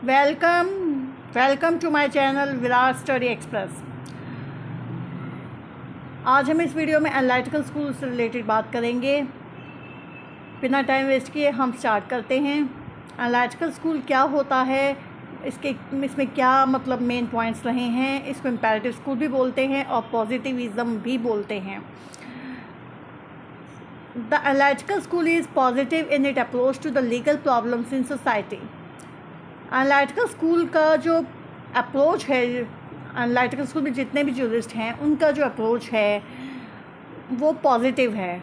Welcome welcome to my channel Virat study express. आज हम इस वीडियो में एनालिटिकल स्कूल से रिलेटेड बात करेंगे। बिना टाइम वेस्ट किए हम स्टार्ट करते हैं। एनालिटिकल स्कूल क्या होता है, इसमें क्या मतलब मेन पॉइंट्स रहे हैं। इसको इम्पेरेटिव स्कूल भी बोलते हैं और पॉजिटिविज़म भी बोलते हैं। The analytical school is positive in it approach to the legal problems in society. Analytical school का जो अप्रोच है, एनालिटिकल स्कूल में जितने भी जूरिस्ट हैं उनका जो अप्रोच है वो पॉजिटिव है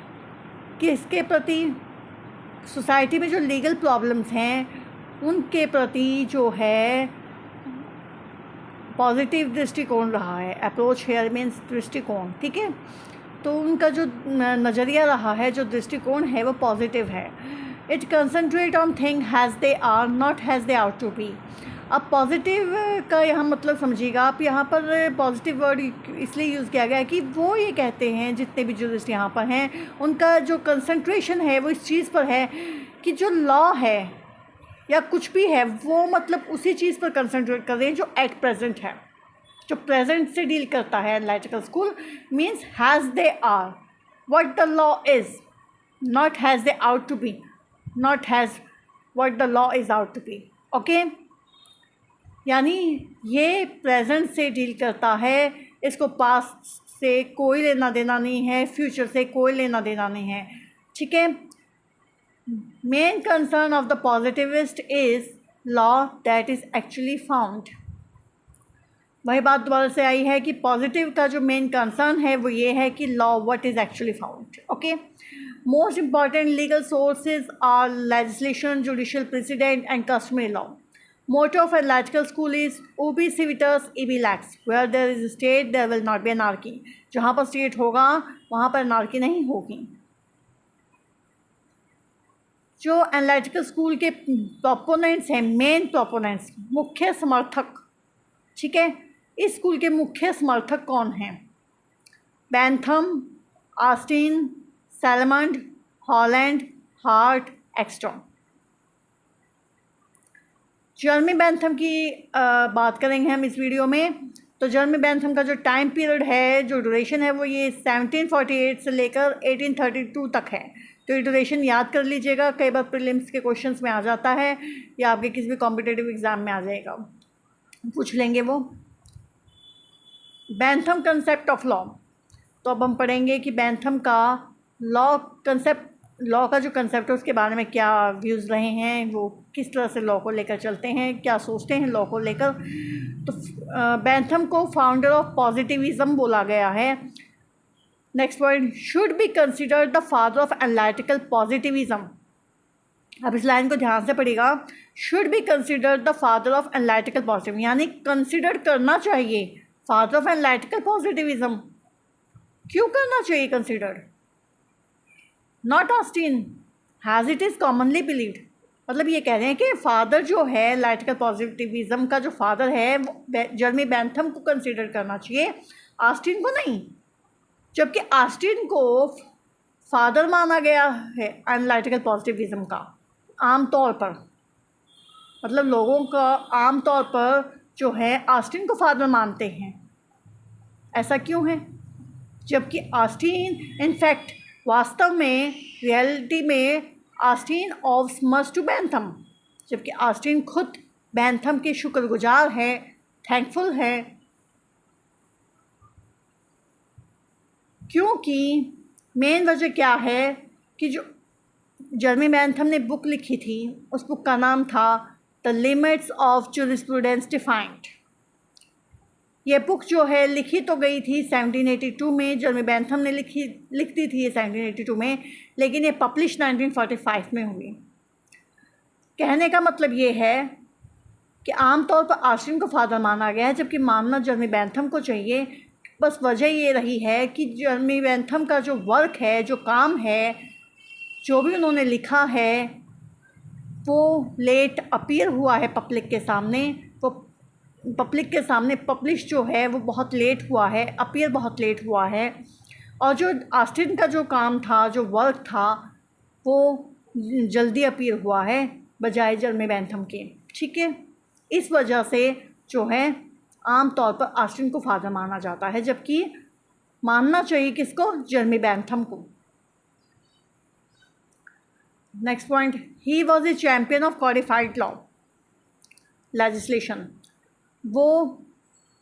कि इसके प्रति सोसाइटी में जो लीगल प्रॉब्लम्स हैं उनके प्रति जो है पॉजिटिव दृष्टिकोण रहा है। अप्रोच हेयर मीन्स दृष्टिकोण, ठीक है। तो उनका जो नज़रिया रहा है, जो दृष्टिकोण है वो पॉजिटिव है। It concentrate on thing as they are not as they ought to be. अब पॉजिटिव का यहाँ मतलब समझिएगा आप, यहाँ पर पॉजिटिव वर्ड इसलिए यूज़ किया गया है कि वो ये कहते हैं, जितने भी जूरिस्ट यहाँ पर हैं उनका जो कंसंट्रेशन है वो इस चीज़ पर है कि जो लॉ है या कुछ भी है वो मतलब उसी चीज़ पर कंसंट्रेट कर रहे हैं जो एट प्रेजेंट है, जो प्रेजेंट से डील करता है। Analytical school means as they are what the law is, not as they ought to be, not as what the law is ought to be. Okay, यानी ये प्रेजेंट से deal करता है, इसको पास्ट से कोई लेना देना नहीं है, फ्यूचर से कोई लेना देना नहीं है, ठीक है। Main concern of the positivist is law that is actually found. वही बात दोबारा से आई है कि पॉजिटिव का जो मेन कंसर्न है वो ये है कि law what is actually found. Okay, most important legal sources are legislation, judicial precedent, and customary law. Motto of analytical school is ubi civitas ibi lex. Where there is a state, there will not be anarchy. जहाँ पर state होगा वहाँ पर anarchy नहीं होगी। जो analytical school के proponents हैं, मेन प्रोपोनेंट्स, मुख्य समर्थक, ठीक है, इस स्कूल के मुख्य समर्थक कौन हैं? Bentham, Austin, Salmond, Holland, Hart, Exton. Jeremy Bentham की बात करेंगे हम इस वीडियो में। तो जर्मी बैंथम का जो टाइम पीरियड है, जो ड्यूरेशन है वो ये 1748 से लेकर 1832 तक है। तो ये ड्यूरेशन याद कर लीजिएगा, कई बार प्रीलिम्स के क्वेश्चंस में आ जाता है या आपके किसी भी कॉम्पिटिटिव एग्ज़ाम में आ जाएगा, पूछ लेंगे वो। Bentham concept of law. तो अब हम पढ़ेंगे कि बैंथम का लॉ कंसेप्ट, लॉ का जो कंसेप्ट है उसके बारे में क्या व्यूज़ रहे हैं, वो किस तरह से लॉ को लेकर चलते हैं, क्या सोचते हैं लॉ को लेकर। तो बैंथम को फाउंडर ऑफ पॉजिटिविज़म बोला गया है। Next point, should be considered the father of analytical positivism. अब इस लाइन को ध्यान से पढ़िएगा, should be considered the father of analytical positive, यानी कंसिडर करना चाहिए फादर ऑफ एनालिटिकल पॉजिटिविज़म। क्यों करना चाहिए consider? Not Austin has it is commonly believed. मतलब ये कह रहे हैं कि फादर जो है एनालिटिकल पॉजिटिविज़म का, जो फादर है वो जर्मी बैंथम को कंसिडर करना चाहिए, ऑस्टिन को नहीं। जबकि ऑस्टिन को फादर माना गया है एनालिटिकल पॉजिटिविज़म का आम तौर पर, मतलब लोगों का आम तौर पर जो है ऑस्टिन को फादर मानते हैं। ऐसा क्यों है? जबकि ऑस्टिन इनफैक्ट वास्तव में रियलिटी में ऑस्टिन ऑव्स मच टू बैंथम, जबकि ऑस्टिन खुद बैंथम के शुक्रगुजार है, थैंकफुल है। क्योंकि मेन वजह क्या है कि जो जर्मी बैंथम ने बुक लिखी थी, उस बुक का नाम था the limits of jurisprudence defined. ये बुक जो है लिखी तो गई थी 1782 में, जर्मी बैंथम ने लिखती थी ये 1782 में, लेकिन ये पब्लिश 1945 में हुई। कहने का मतलब ये है कि आमतौर पर ऑस्टिन को फादर माना गया है, जबकि मानना जर्मी बैंथम को चाहिए। बस वजह ये रही है कि जर्मी बैंथम का जो वर्क है, जो काम है, जो भी उन्होंने लिखा है वो लेट अपीयर हुआ है पब्लिक के सामने। वो पब्लिक के सामने पब्लिश जो है वो बहुत लेट हुआ है, अपीयर बहुत लेट हुआ है। और जो ऑस्टिन का जो काम था, जो वर्क था, वो जल्दी अपीयर हुआ है बजाय जर्मी बैंथम के, ठीक है। इस वजह से जो है आम तौर पर ऑस्टिन को फादर माना जाता है, जबकि मानना चाहिए किसको, जेरेमी बेंथम को। Next point, he was a champion of codified law legislation. वो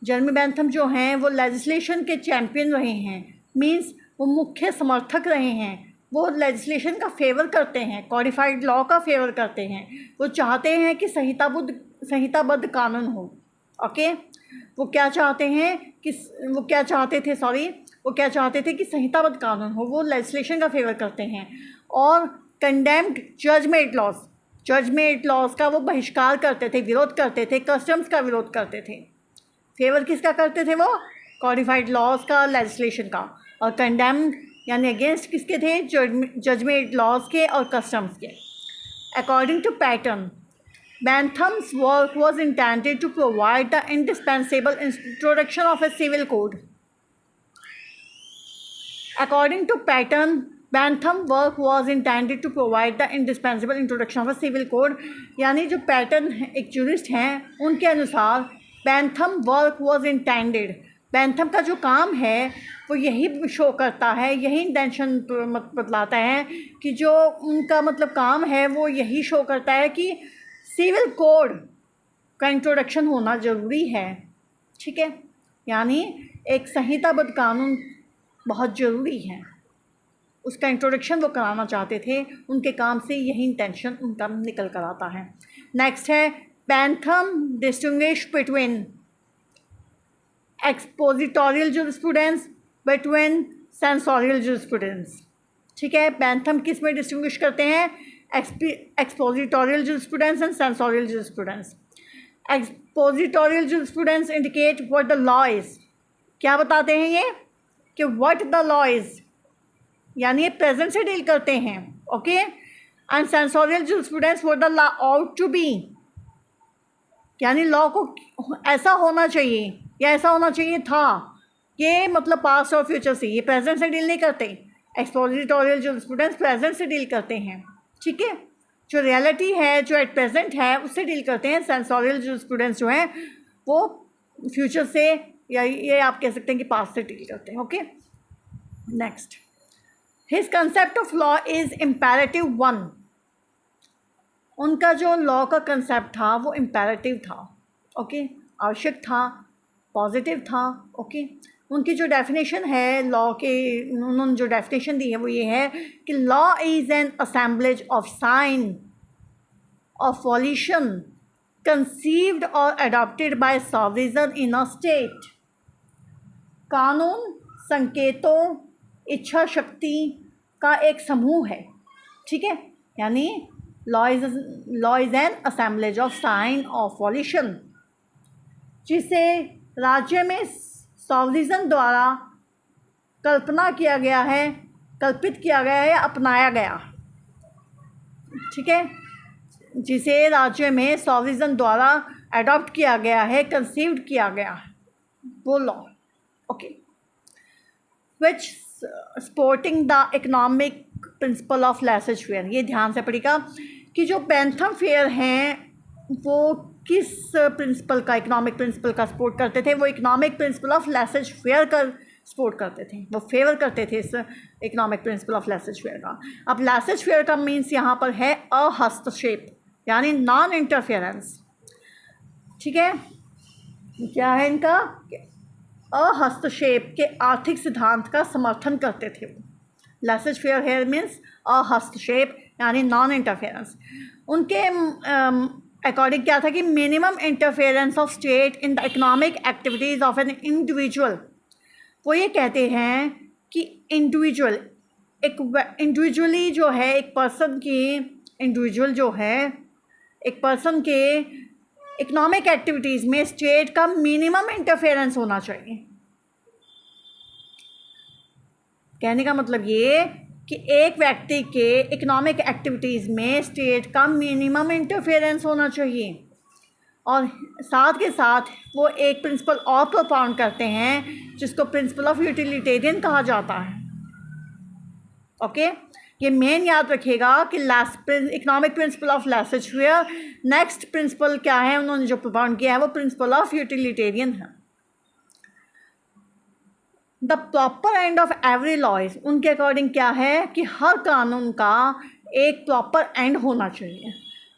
जेरेमी बेंथम जो हैं वो लेजिस्लेशन के चैम्पियन रहे हैं, मींस वो मुख्य समर्थक रहे हैं। वो लेजिस्लेशन का फेवर करते हैं, कॉडिफाइड लॉ का फेवर करते हैं। वो चाहते हैं कि संहिताबद्ध कानून हो। ओके, वो क्या चाहते थे कि संहिताबद्ध कानून हो। वो लेजिस्लेशन का फेवर करते हैं और कंडेम्ड जजमेंट लॉज का वो बहिष्कार करते थे, विरोध करते थे, कस्टम्स का विरोध करते थे। फेवर किसका करते थे वो, कॉडिफाइड लॉज का, लेजिस्लेशन का। और कंडेम्ड यानी अगेंस्ट किसके थे, जजमेंट लॉज के और कस्टम्स के। According to pattern, Bentham's work was intended to provide the indispensable introduction of a civil code. According to Patton, Bentham's work was intended to provide the indispensable introduction of a civil code. यानी जो pattern एक jurist हैं उनके अनुसार Bentham work was intended, Bentham का जो काम है वो यही शो करता है, यही इंटेंशन बतलाता है कि जो उनका मतलब काम है वो यही शो करता है कि सिविल कोड का इंट्रोडक्शन होना ज़रूरी है। ठीक है, यानी एक संहिताबद्ध कानून बहुत ज़रूरी है, उसका इंट्रोडक्शन वो कराना चाहते थे। उनके काम से यही इंटेंशन उनका निकल कर आता है। नेक्स्ट है, Bentham distinguish between expositorial jurisprudence between censorial jurisprudence. ठीक है, बेंथम किस में डिस्टिंग्विश करते हैं, expositorial jurisprudence and sensorial jurisprudence. Expositorial jurisprudence indicate what the law is. क्या बताते हैं ये कि what the law is, यानी ये प्रेजेंट से डील करते हैं। Okay, and sensorial jurisprudence what the law ought to be, यानी लॉ को ऐसा होना चाहिए या ऐसा होना चाहिए था। ये मतलब पास्ट और फ्यूचर से, ये प्रेजेंट से डील नहीं करते। एक्सपोजिटोरियल jurisprudence प्रेजेंट से डील करते हैं। ठीक है, जो रियलिटी है, जो एट प्रेजेंट है, उससे डील करते हैं। सेंसोरियल जूरिस्प्रूडेंस जो है वो फ्यूचर से या ये आप कह सकते हैं कि पास्ट से डील करते हैं। Okay, next, his concept of law is imperative one. उनका जो लॉ का कंसेप्ट था वो इम्पेरेटिव था। ओके, आवश्यक था, पॉजिटिव था। ओके, उनकी जो डेफिनेशन है लॉ के, उन्होंने जो डेफिनेशन दी है वो ये है कि law is an assemblage of sign of volition conceived or adopted by sovereign in a state. कानून संकेतों, इच्छा शक्ति का एक समूह है। ठीक है, यानी law is an assemblage of sign of violation, जिसे राज्य में सॉवरेन द्वारा कल्पित किया गया है या अपनाया गया। ठीक है, जिसे राज्य में सॉवरेन द्वारा अडॉप्ट किया गया है, कंसीव्ड किया गया है, वो law. Okay, which supporting the economic principle of laissez faire. ये ध्यान से पढ़िएगा कि जो बेंथम फेयर हैं वो किस प्रिंसिपल का, इकोनॉमिक प्रिंसिपल का सपोर्ट करते थे। वो economic principle of laissez faire का सपोर्ट करते थे, वो फेवर करते थे इस economic principle of laissez faire का। अब लेसर फेयर का मीन्स यहाँ पर है अहस्तक्षेप, यानी नॉन इंटरफेरेंस। ठीक है, क्या है इनका, अहस्तक्षेप के आर्थिक सिद्धांत का समर्थन करते थे वो। लेसर फेयर हेयर मीन्स अहस्तक्षेप यानी नॉन इंटरफेरेंस। उनके अकॉर्डिंग क्या था कि minimum interference of state in the economic activities of an individual. वो ये कहते हैं कि इंडिविजुअली जो है एक पर्सन के इकोनॉमिक एक्टिविटीज़ में स्टेट का मिनिमम इंटरफेरेंस होना चाहिए। कहने का मतलब ये कि एक व्यक्ति के इकोनॉमिक एक्टिविटीज़ में स्टेट का मिनिमम इंटरफेरेंस होना चाहिए। और साथ के साथ वो एक प्रिंसिपल और प्रोपाउंड करते हैं जिसको प्रिंसिपल ऑफ यूटिलिटेरियन कहा जाता है। ओके, ये मेन याद रखिएगा कि economic principle of laissez faire. Next principle क्या है उन्होंने जो प्रोपाउंड किया है वो प्रिंसिपल ऑफ यूटिलिटेरियन है। The proper end of every law is, उनके अकॉर्डिंग क्या है कि हर कानून का एक प्रॉपर एंड होना चाहिए।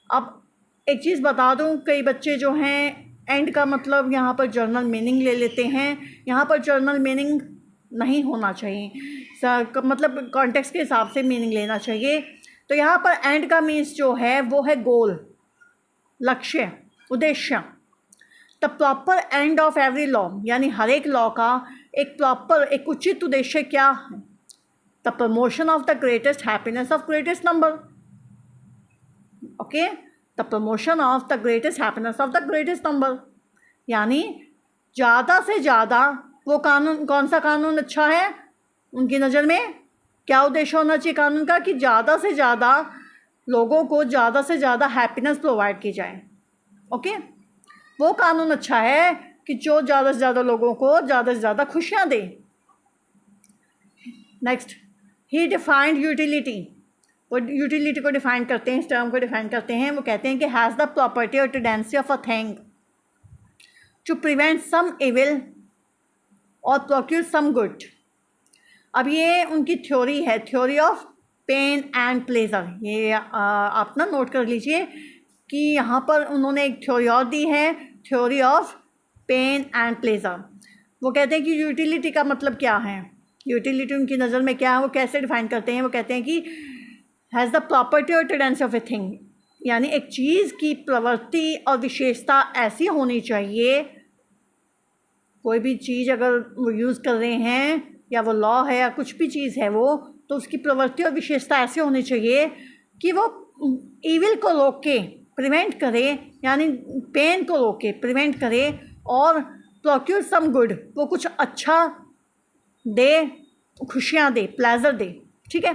अब एक चीज़ बता दूं, कई बच्चे जो हैं एंड का मतलब यहाँ पर जर्नल मीनिंग ले लेते हैं। यहाँ पर जर्नल मीनिंग नहीं होना चाहिए, मतलब कॉन्टेक्स्ट के हिसाब से मीनिंग लेना चाहिए। तो यहाँ पर एंड का मीन्स जो है वो है गोल, लक्ष्य, उद्देश्य। The proper end of every law, यानी हर एक लॉ का एक प्रॉपर, एक उचित उद्देश्य क्या है? The promotion of the greatest happiness of greatest number. Okay, the promotion of the greatest happiness of the greatest number, यानी ज़्यादा से ज़्यादा वो कानून, कौन सा कानून अच्छा है उनकी नज़र में? क्या उद्देश्य होना चाहिए कानून का? कि ज़्यादा से ज़्यादा लोगों को ज़्यादा से ज़्यादा हैप्पीनेस प्रोवाइड की जाए। ओके, वो कानून अच्छा है कि जो ज़्यादा से ज़्यादा लोगों को ज़्यादा से ज़्यादा खुशियाँ दे। नेक्स्ट, ही डिफाइंड यूटिलिटी, वो यूटिलिटी को डिफाइन करते हैं, इस टर्म को डिफाइन करते हैं। वो कहते हैं कि हैज़ द प्रॉपर्टी और tendency of a thing to prevent some evil और प्रोक्यूर सम गुड। अब ये उनकी थ्योरी है, theory of pain and pleasure. ये आप ना नोट कर लीजिए कि यहाँ पर उन्होंने एक थ्योरी और दी है, theory of pain and pleasure. वो कहते हैं कि यूटिलिटी का मतलब क्या है, यूटिलिटी उनकी नज़र में क्या है, वो कैसे डिफाइन करते हैं? वो कहते हैं कि हैज़ द प्रॉपर्टी और टेंडेंसी ऑफ ए थिंग, यानी एक चीज़ की प्रवृत्ति और विशेषता ऐसी होनी चाहिए, कोई भी चीज़ अगर वो यूज़ कर रहे हैं या वो लॉ है या कुछ भी चीज़ है वो, तो उसकी प्रवृत्ति और विशेषता ऐसी होनी चाहिए कि वो ईविल को रोके, प्रिवेंट करे, यानी पेन को रोके, प्रिवेंट करे, और प्रोक्यूर सम गुड, वो कुछ अच्छा दे, खुशियाँ दे, प्लेजर दे। ठीक है,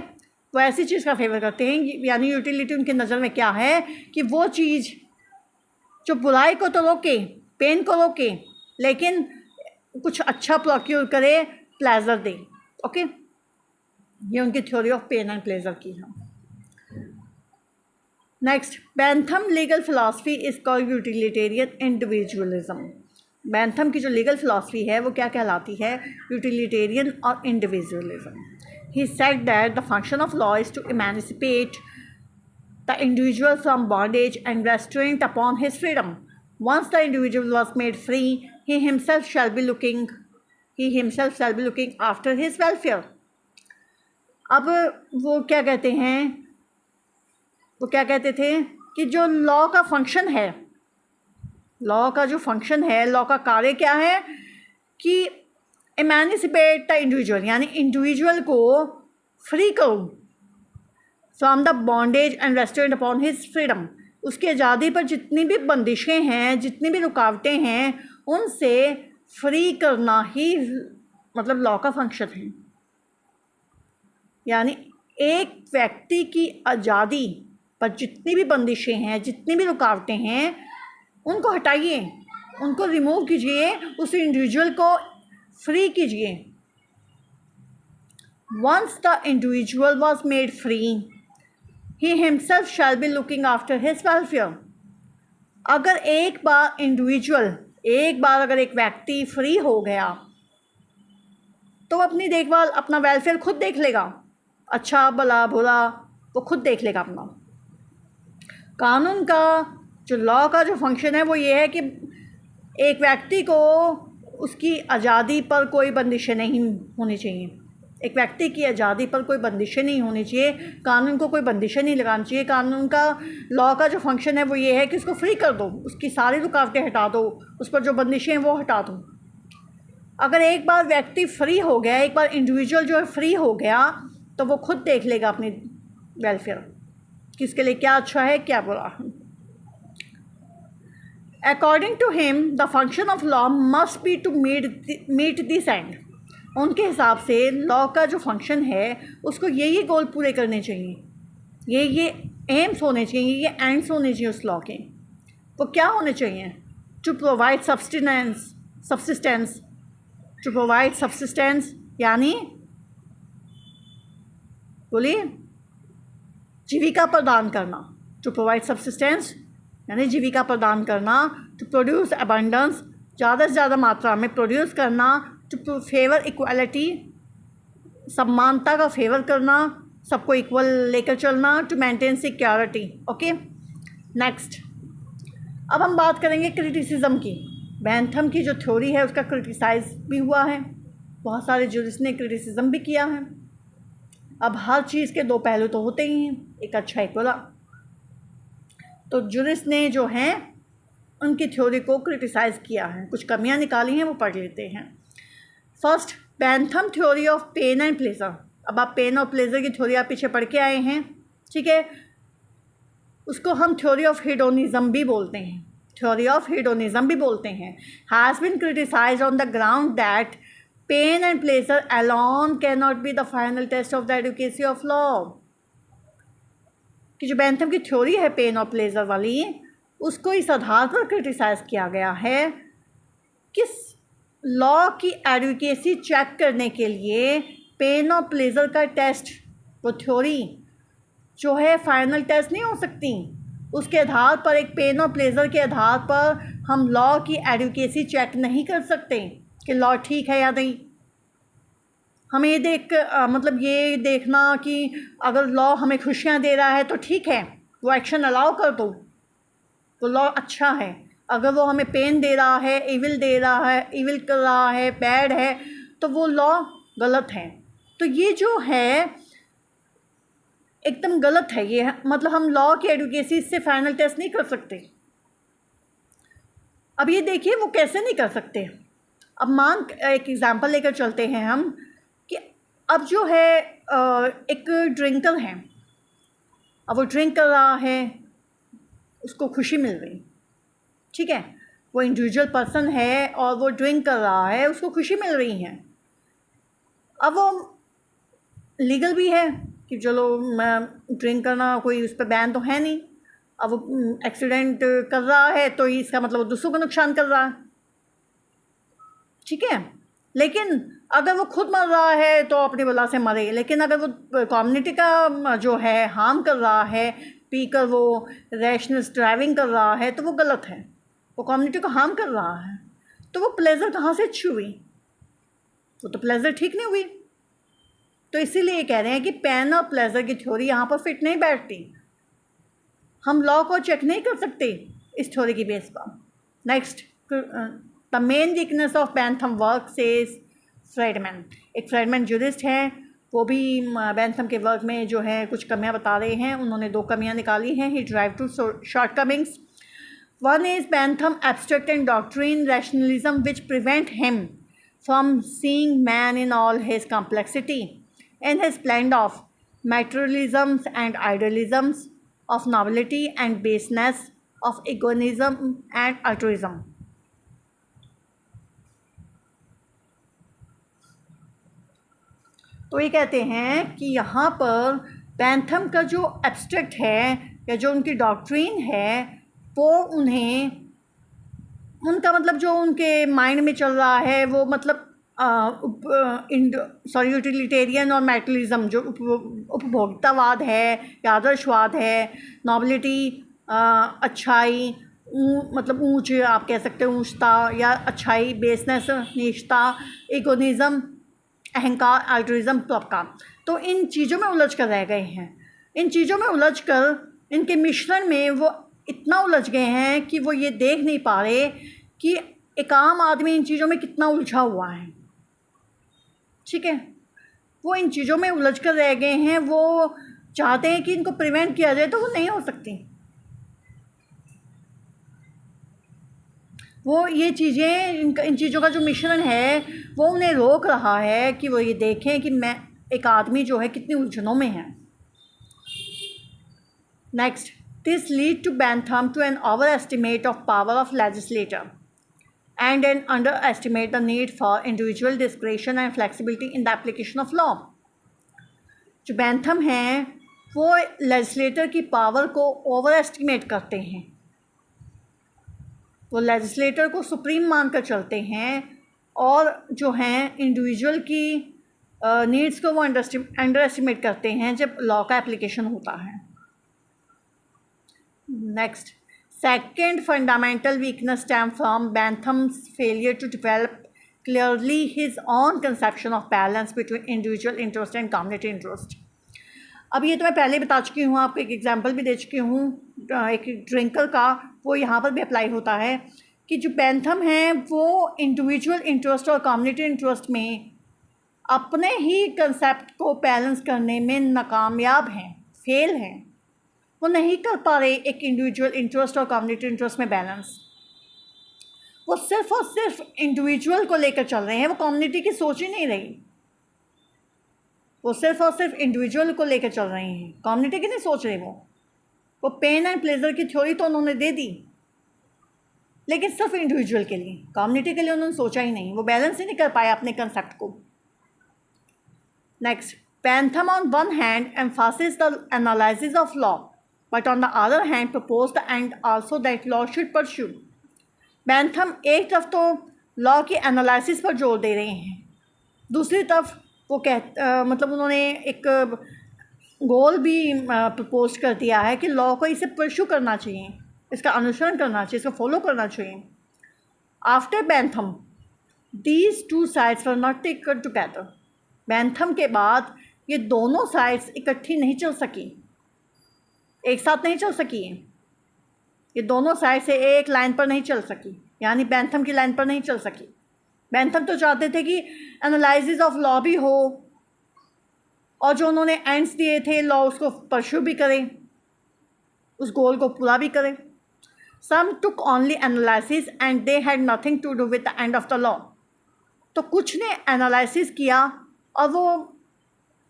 वो ऐसी चीज़ का फेवर करते हैं। यानी यूटिलिटी उनकी नज़र में क्या है कि वो चीज़ जो बुराई को तो रोके, पेन को रोके, लेकिन कुछ अच्छा प्रोक्यूर करे, प्लेजर दे। ओके, ये उनकी theory of pain and pleasure की है। Next, Bentham legal philosophy is called utilitarian individualism. Bentham की जो लीगल फिलॉसफी है वो क्या कहलाती है? यूटिलिटेरियन और individualism. He said that the function of law is to emancipate the individual from bondage and restraint upon his freedom. Once the individual was made free, he himself shall be looking after his welfare। अब वो क्या कहते हैं, वो क्या कहते थे कि जो लॉ का फंक्शन है, लॉ का जो फंक्शन है, लॉ का कार्य क्या है कि इमेंसिपेट द इंडिविजुअल, यानी इंडिविजुअल को फ्री करो from the bondage and restraint upon his freedom. उसकी आज़ादी पर जितनी भी बंदिशें हैं, जितनी भी रुकावटें हैं, उनसे फ्री करना ही मतलब लॉ का फंक्शन है। यानी एक व्यक्ति की आज़ादी पर जितनी भी बंदिशें हैं, जितनी भी रुकावटें हैं, उनको हटाइए, उनको रिमूव कीजिए, उस इंडिविजुअल को फ्री कीजिए। Once the individual was made free, he himself shall be looking after his welfare. अगर एक बार अगर एक व्यक्ति फ्री हो गया तो अपनी देखभाल, अपना वेलफेयर खुद देख लेगा, अच्छा भला बुरा वो खुद देख लेगा अपना। कानून का जो लॉ का जो फंक्शन है वो ये है कि एक व्यक्ति को उसकी आज़ादी पर कोई बंदिशें नहीं होनी चाहिए, एक व्यक्ति की आज़ादी पर कोई बंदिशें नहीं होनी चाहिए, कानून को कोई बंदिशें नहीं लगानी चाहिए। कानून का, लॉ का जो फंक्शन है वो ये है कि उसको फ्री कर दो, उसकी सारी रुकावटें हटा दो, उस पर जो बंदिशें हैं वो हटा दो। अगर एक बार व्यक्ति फ्री हो गया, एक बार इंडिविजुअल जो है फ्री हो गया, तो वो खुद देख लेगा अपनी वेलफेयर कि उसके लिए क्या अच्छा है, क्या बुरा है। According to him the function of law must be to meet this end. उनके हिसाब से लॉ का जो फंक्शन है उसको यही गोल पूरे करने चाहिए, ये एम्स होने चाहिए, ये एंड्स होने चाहिए उस लॉ के। वो क्या होने चाहिए? To provide subsistence, to provide subsistence यानी बोलिए जीविका प्रदान करना, टू प्रोवाइड सब्सिस्टेंस यानी जीविका प्रदान करना, टू प्रोड्यूस अबंडेंस ज़्यादा से ज़्यादा मात्रा में प्रोड्यूस करना, टू फेवर इक्वालिटी समानता का फेवर करना, सबको इक्वल लेकर चलना, to maintain security. Okay, next अब हम बात करेंगे क्रिटिसिज्म की। बेंथम की जो थ्योरी है उसका क्रिटिसाइज भी हुआ है, बहुत सारे जूरिस्ट ने क्रिटिसिज्म भी किया है। अब हर चीज़ के दो पहलू तो होते ही हैं, एक अच्छा एक बुरा। तो जूरिस्ट ने जो हैं उनकी थ्योरी को क्रिटिसाइज़ किया है, कुछ कमियां निकाली हैं, वो पढ़ लेते हैं। First, Bentham theory of pain and pleasure. अब आप पेन और प्लेजर की थ्योरी आप पीछे पढ़ के आए हैं, ठीक है। उसको हम थ्योरी ऑफ हेडोनिज्म भी बोलते हैं, थ्योरी ऑफ हेडोनिज्म भी बोलते हैं। Has been criticised on the ground that pain and pleasure alone cannot be the final test of the adequacy of law। कि जो बेंथम की थ्योरी है पेन और प्लेजर वाली, उसको इस आधार पर क्रिटिसाइज किया गया है कि लॉ की एडुकेसी चेक करने के लिए पेन और प्लेजर का टेस्ट, वो थ्योरी जो है फाइनल टेस्ट नहीं हो सकती। उसके आधार पर, एक पेन और प्लेजर के आधार पर हम लॉ की एडुकेसी चेक नहीं कर सकते कि लॉ ठीक है या नहीं। हमें ये मतलब ये देखना कि अगर लॉ हमें खुशियाँ दे रहा है तो ठीक है, वो एक्शन अलाउ कर दो, वो लॉ अच्छा है। अगर वो हमें पेन दे रहा है, इविल दे रहा है, इविल कर रहा है, बैड है, तो वो लॉ गलत है। तो ये जो है एकदम गलत है। ये मतलब हम लॉ की एडुकेसी से फाइनल टेस्ट नहीं कर सकते। अब ये देखिए वो कैसे नहीं कर सकते। अब एक एग्जांपल लेकर चलते हैं हम कि अब जो है एक ड्रिंकर है, अब वो ड्रिंक कर रहा है, उसको खुशी मिल रही, ठीक है, वो इंडिविजुअल पर्सन है और वो ड्रिंक कर रहा है, उसको खुशी मिल रही है। अब वो लीगल भी है कि चलो मैं ड्रिंक करना कोई उस पर बैन तो है नहीं। अब वो एक्सीडेंट कर रहा है तो इसका मतलब वो दूसरों को नुकसान कर रहा है, ठीक है। लेकिन अगर वो खुद मर रहा है तो अपनी बला से मरे, लेकिन अगर वो कम्युनिटी का जो है हार्म कर रहा है, पीकर वो रैशनेस ड्राइविंग कर रहा है, तो वो गलत है, वो कम्युनिटी को हार्म कर रहा है। तो वो प्लेजर कहाँ से अच्छी हुई? वो तो प्लेजर ठीक नहीं हुई। तो इसीलिए ये कह रहे हैं कि पेन और प्लेजर की थ्योरी यहाँ पर फिट नहीं बैठती। हम लॉ को चेक नहीं कर सकते इस थ्योरी की बेस पर। Next, the main weakness of Bentham work says Friedmann. एक फ्रेडमैन जूरिस्ट हैं, वो भी बेंथम के वर्क में जो है कुछ कमियां बता रहे हैं। उन्होंने 2 कमियां निकाली हैं। He drive to shortcomings. One is Bentham abstract and doctrine rationalism which prevent him from seeing man in all his complexity in his blend of materialisms and idealisms, of novelty and baseness, of egoism and altruism। तो ये कहते हैं कि यहाँ पर Bentham का जो abstract है या जो उनकी डॉक्ट्रिन है, वो उन्हें उनका मतलब जो उनके माइंड में चल रहा है वो मतलब यूटिलिटेरियन और मैटरलिज्म, जो उपभोक्तावाद है या आदर्शवाद है, नॉबिलिटी अच्छाई, मतलब ऊंच आप कह सकते हैं ऊंचता या अच्छाई, बेसनेस नीचता, इगोनिज्म अहंकार, अल्ट्रुइज्म तबका। तो इन चीज़ों में उलझ कर रह गए हैं। इन चीज़ों में उलझ कर इनके मिश्रण में वो इतना उलझ गए हैं कि वो ये देख नहीं पा रहे कि एक आम आदमी इन चीज़ों में कितना उलझा हुआ है, ठीक है। वो इन चीज़ों में उलझ कर रह गए हैं। वो चाहते हैं कि इनको प्रिवेंट किया जाए, तो वो नहीं हो सकती। वो ये चीज़ें, इन चीज़ों का जो मिश्रण है वो उन्हें रोक रहा है कि वो ये देखें कि मैं एक आदमी जो है कितनी उलझनों में है। Next, this lead to Bentham to an over estimate of power of legislator and an underestimate the need for individual discretion and flexibility in the application of law। जो बेंथम हैं वो लेजिस्लेटर की पावर को over estimate करते हैं। वो legislator को supreme मानकर चलते हैं और जो हैं इंडिविजुअल की नीड्स को वो अंडर एस्टिमेट करते हैं जब लॉ का एप्लीकेशन होता है। Next, second fundamental weakness stem from Bentham's failure to develop clearly his own conception of balance between individual interest and community interest. अब ये तो मैं पहले बता चुकी हूँ, आपको एक एग्जांपल भी दे चुकी हूँ एक ड्रिंकर का, वो यहाँ पर भी अप्लाई होता है कि जो बेंथम है वो इंडिविजुअल इंटरेस्ट और कम्युनिटी इंटरेस्ट में अपने ही कंसेप्ट को बैलेंस करने में नाकामयाब हैं, फेल हैं। वो नहीं कर पा रहे एक इंडिविजुअल इंटरेस्ट और कम्युनिटी इंटरेस्ट में बैलेंस। वो सिर्फ और सिर्फ इंडिविजुअल को लेकर चल रहे हैं, वो कम्युनिटी की सोच ही नहीं रही। वो सिर्फ और सिर्फ इंडिविजुअल को लेकर चल रहे हैं, कम्युनिटी की नहीं सोच रहे। वो पेन एंड प्लेजर की थ्योरी तो उन्होंने दे दी, लेकिन सिर्फ इंडिविजुअल के लिए, कम्युनिटी के लिए उन्होंने सोचा ही नहीं। वो बैलेंस ही नहीं कर पाया अपने कंसेप्ट को। Next, Bentham on one hand emphasizes the analysis of law, but on the other hand proposed the end also that law should pursue. Bentham एक तरफ तो लॉ की एनालिसिस पर जोर दे रहे हैं, दूसरी तरफ वो मतलब उन्होंने एक गोल भी प्रपोज कर दिया है कि लॉ को इसे परस्यू करना चाहिए, इसका अनुसरण करना चाहिए, इसको फॉलो करना चाहिए। After Bentham these two sides were not taken together. Bentham के बाद ये दोनों साइड्स इकट्ठी नहीं चल सकी, एक साथ नहीं चल सकी। ये दोनों साइड से एक लाइन पर नहीं चल सकी, यानी बेंथम की लाइन पर नहीं चल सकी। बेंथम तो चाहते थे कि एनालिसिस ऑफ लॉ भी हो और जो उन्होंने एंड्स दिए थे लॉ उसको परस्यू भी करें, उस गोल को पूरा भी करें। Some took only analysis and they had nothing to do with the end of the law. तो कुछ ने एनालिसिस किया और वो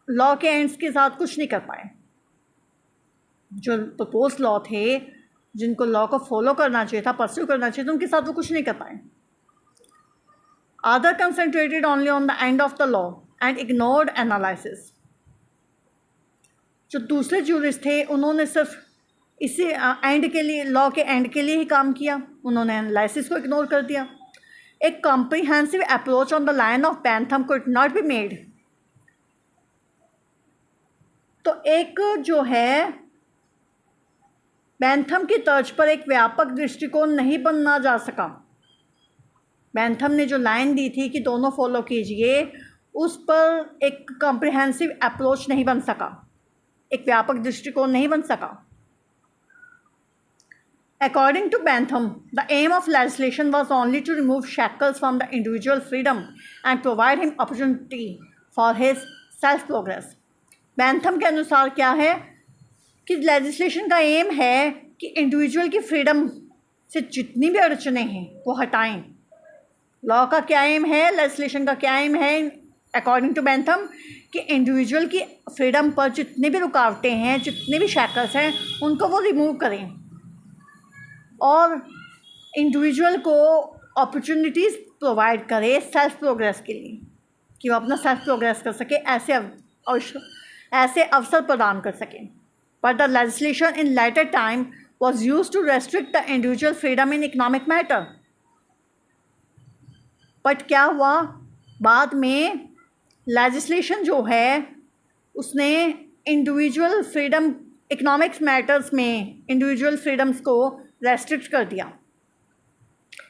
लॉ के एंड्स के साथ कुछ नहीं कर पाए। जो प्रपोज लॉ थे, जिनको लॉ को फॉलो करना चाहिए था, परस्यू करना चाहिए था, उनके साथ वो कुछ नहीं कर पाए। Other concentrated only on the end of the law and ignored analysis. जो दूसरे जूरिस्ट थे उन्होंने सिर्फ इसी एंड के लिए, लॉ के एंड के लिए ही काम किया, उन्होंने एनालिसिस को इग्नोर कर दिया। एक comprehensive approach on the line of Bentham could not be made. तो एक जो है बेंथम की तर्ज पर एक व्यापक दृष्टिकोण नहीं बनना जा सका। बेंथम ने जो लाइन दी थी कि दोनों फॉलो कीजिए, उस पर एक कॉम्प्रिहेंसिव अप्रोच नहीं बन सका, एक व्यापक दृष्टिकोण नहीं बन सका। According to Bentham, the aim of legislation was only to remove shackles from the individual freedom and provide him opportunity for his self progress. Bentham के अनुसार क्या है कि लेजिस्लेशन का एम है कि इंडिविजुअल की फ्रीडम से जितनी भी अड़चने हैं वो हटाएं। लॉ का क्या एम है, लेजिस्लेशन का क्या एम है अकॉर्डिंग टू बेंथम, कि इंडिविजुअल की फ्रीडम पर जितनी भी रुकावटें हैं, जितने भी शैकल्स हैं, उनको वो रिमूव करें और इंडिविजुअल को अपॉर्चुनिटीज़ प्रोवाइड करे सेल्फ प्रोग्रेस के लिए, कि वो अपना सेल्फ प्रोग्रेस कर सके, ऐसे अवसर प्रदान कर सकें। But the legislation in later time was use to restrict the individual freedom in economic matter. But क्या हुआ, बाद में लेजिस्लेशन जो है उसने इंडिविजुअल फ्रीडम, इकोनॉमिक्स मैटर्स में इंडिविजुअल फ्रीडम्स को रेस्ट्रिक्ट कर दिया,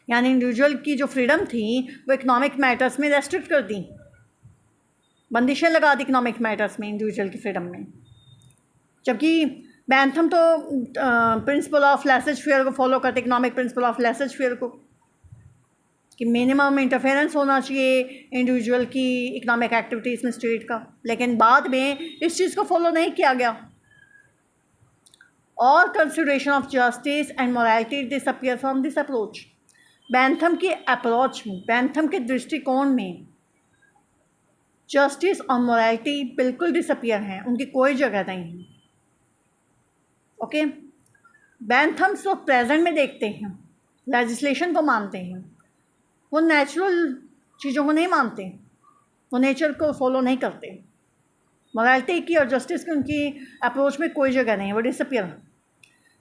यानी इंडिविजुअल की जो फ्रीडम थी वो इकोनॉमिक मैटर्स में रेस्ट्रिक्ट कर दी, बंदिशें लगा दी इकोनॉमिक मैटर्स में इंडिविजुअल की फ्रीडम में। जबकि बेंथम तो प्रिंसिपल ऑफ लेसेज फेयर को फॉलो करते, economic principle of laces fair को, कि मिनिमम इंटरफेरेंस होना चाहिए इंडिविजुअल की इकोनॉमिक एक्टिविटीज़ में स्टेट का, लेकिन बाद में इस चीज़ को फॉलो नहीं किया गया। All consideration of justice and morality disappear from this approach. Bentham की अप्रोच में, बेंथम के दृष्टिकोण में जस्टिस और मोरालिटी बिल्कुल डिसअपीयर हैं, उनकी कोई जगह नहीं है। ओके, बेंथम तो प्रेजेंट में देखते हैं, लेजिस्लेशन को मानते हैं, वो नेचुरल चीज़ों को नहीं मानते, वो नेचर को फॉलो नहीं करते। मोरालिटी की और जस्टिस की उनकी अप्रोच में कोई जगह नहीं है, वो डिसअपीयर।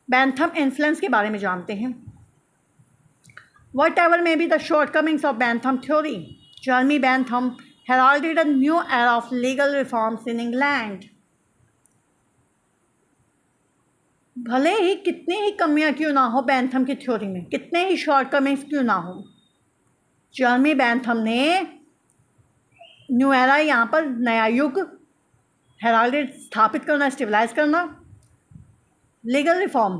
बेंथम इन्फ्लुएंस के बारे में जानते हैं। Whatever may be the shortcomings of Bentham theory, Jeremy Bentham heralded a new era of legal reforms in England. भले ही कितनी ही कमियां क्यों ना हो बेंथम की थ्योरी में, कितने ही शॉर्टकमिंग्स क्यों ना हो, जर्मी बेंथम ने न्यू एरा, यहाँ पर नया युग, हेराल्ड स्थापित करना, स्टेबलाइज करना, लीगल रिफॉर्म,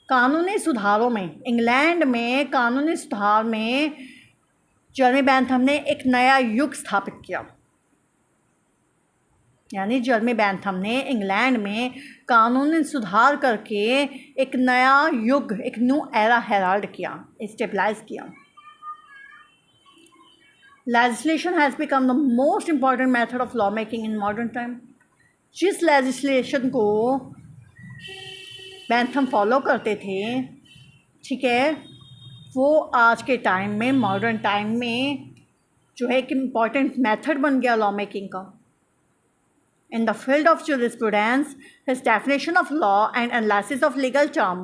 कानूनी सुधारों में, इंग्लैंड में कानूनी सुधार में जर्मी बेंथम ने एक नया युग स्थापित किया। यानी जर्मी बेंथम ने इंग्लैंड में कानूनी सुधार करके एक नया युग, एक न्यू एरा हेराल्ड किया, स्टेबलाइज किया। Legislation has become the most important method of law making in modern time. जिस लेजिस्लेशन को बेंथम फॉलो करते थे, ठीक है, वो आज के टाइम में, मॉडर्न टाइम में जो है एक इम्पॉर्टेंट मेथड बन गया लॉ मेकिंग का। In the field of jurisprudence, his definition of law and analysis of legal term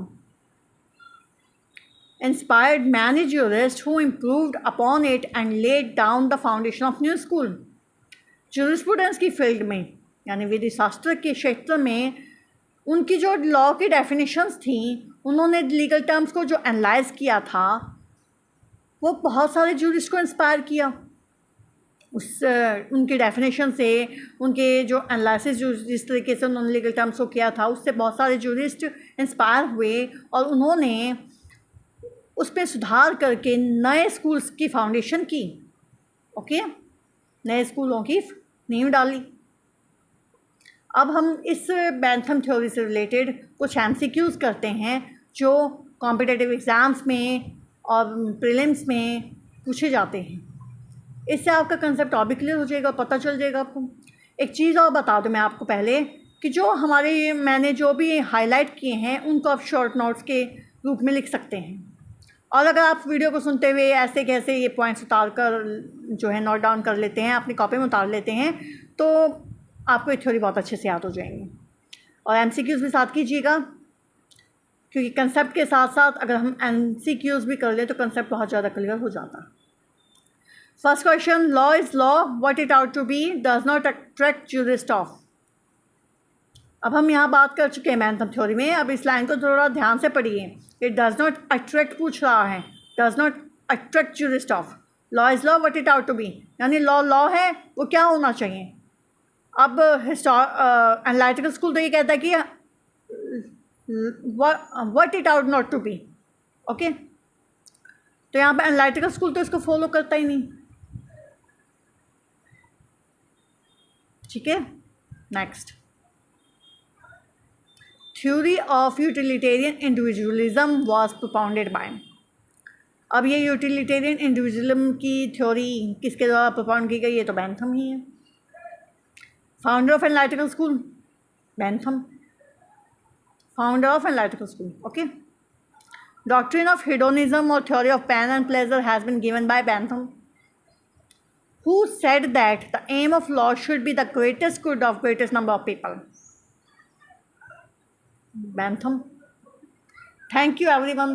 inspired many jurists who improved upon it and laid down the foundation of new school. jurisprudence की field में, यानी विधि शास्त्र के क्षेत्र में, उनकी जो law की डेफिनेशंस थी, उन्होंने लीगल टर्म्स को जो एनालाइज किया था, वो बहुत सारे जूरिस्ट को इंस्पायर किया। उस उनकी डेफिनेशन से, उनके जो एनालिसिस जो जिस तरीके से उन्होंने लीगल टर्म्स को किया था, उससे बहुत सारे जूरिस्ट इंस्पायर हुए और उन्होंने उस पर सुधार करके नए स्कूल्स की फाउंडेशन की। ओके, नए स्कूलों की नींव डाली। अब हम इस बेंथम थ्योरी से रिलेटेड कुछ MCQs करते हैं जो कॉम्पिटिटिव एग्ज़ाम्स में और प्रीलिम्स में पूछे जाते हैं। इससे आपका कंसेप्ट और भी क्लियर हो जाएगा, पता चल जाएगा आपको। एक चीज़ और बता दूं मैं आपको पहले कि जो मैंने जो भी हाईलाइट किए हैं उनको आप शॉर्ट नोट्स के रूप में लिख सकते हैं। और अगर आप वीडियो को सुनते हुए ऐसे कैसे ये पॉइंट्स उतार कर जो है नोट डाउन कर लेते हैं, अपनी कॉपी में उतार लेते हैं, तो आपको ये थ्योरी बहुत अच्छे से याद हो जाएंगी। और MCQs भी साथ कीजिएगा, क्योंकि कंसेप्ट के साथ साथ अगर हम MCQs भी कर ले तो कंसेप्ट बहुत ज़्यादा क्लियर हो जाता। First question, law is law, what it ought to be does not attract jurist of. अब हम यहाँ बात कर चुके हैं बेंथम थ्योरी में। अब इस लाइन को थोड़ा ध्यान से पढ़िए। इट डज नॉट अट्रैक्ट पूछ रहा है, does not attract jurist of. Law is law, what it ought to be, यानी लॉ लॉ है, वो क्या होना चाहिए। अब एनालिटिकल स्कूल तो ये कहता है कि what it ought not to be. Okay, तो यहाँ पे एनालिटिकल स्कूल तो इसको फॉलो करता ही नहीं। ठीक है, next, theory of utilitarian individualism was propounded bye. अब ये यूटिलिटेरियन इंडिविजुअलिज्म की थ्योरी किसके द्वारा प्रोपाउंड की गई, ये तो बेंथम ही है। Founder of analytical school Bentham, founder of analytical school. Okay, doctrine of hedonism और theory of pain and pleasure has been given by Bentham, who said that the aim of law should be the greatest good of greatest number of people. Bentham. Thank you everyone.